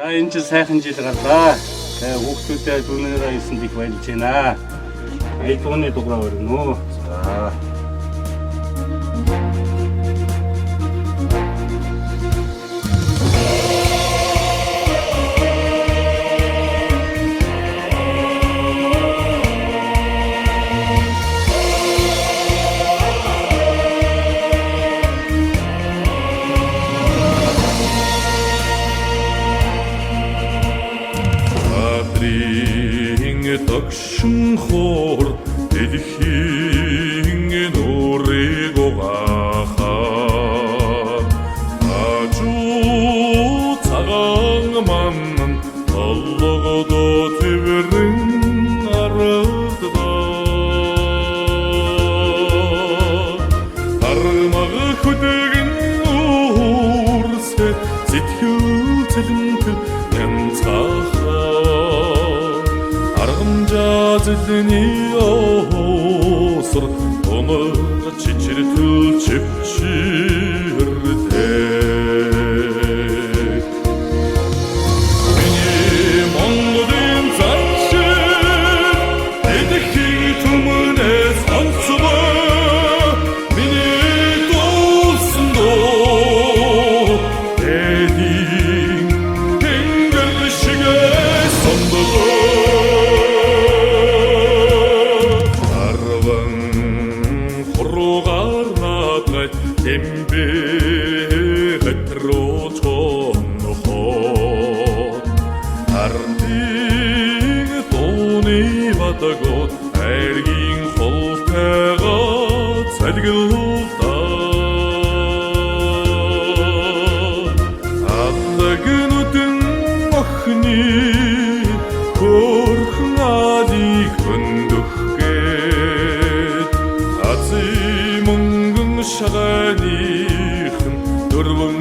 Энэ ч сайхан жил гарлаа. Хүүхдүүдээ дүүнээрээ ирсэнд их баярлж байна. Айдууны дугаараа өргөнө. За. Дагшин хор дэлхийн нүрийг угаахаар ажуу цагаан манан толгодоо твэрэн арадаа армаг хөдөгн уурсэт сэтгэл цэлэнт янцахаа аргамжаазлны осор оног чичиртэл чивчирдэг миний Монголын заншил эдхий түмнээс онцгой миний дуусндоо эдийн тэнгэр шигээ сондогоо Эмбэгэт руу чонохоо ардыг дууны бадагууд айргийн холтойгоо цадгалуулаа адлагнуудын охины хөрхөн алийг хөндөхгээд азий мөнгөн шагайныхын дөрвөн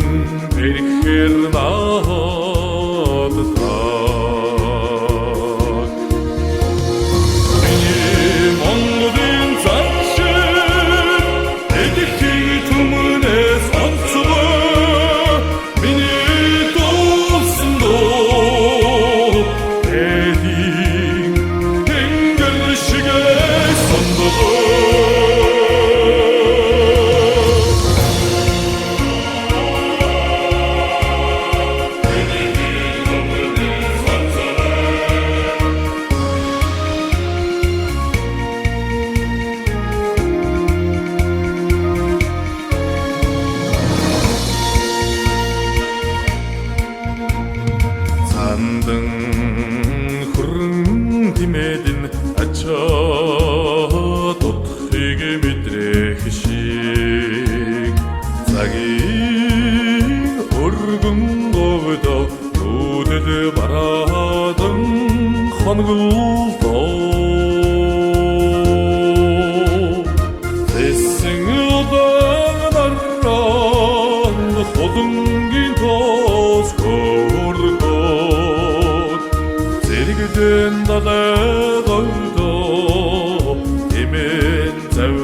бэрхэр наадтаг миний Монголын заншил эдхий түмнээс онцгой миний дуусндоо эдийн тэнгэр шигээ сондогоо Сандан хүрэн тимэдэн ачаа тутхыг мэдрэх шиг цагийн өргөн говдоо нүдэд бараадан хонголдоо тэсэн удаанаран холонгийн тоос Зэрэгдэн далай голдоо эмэн зав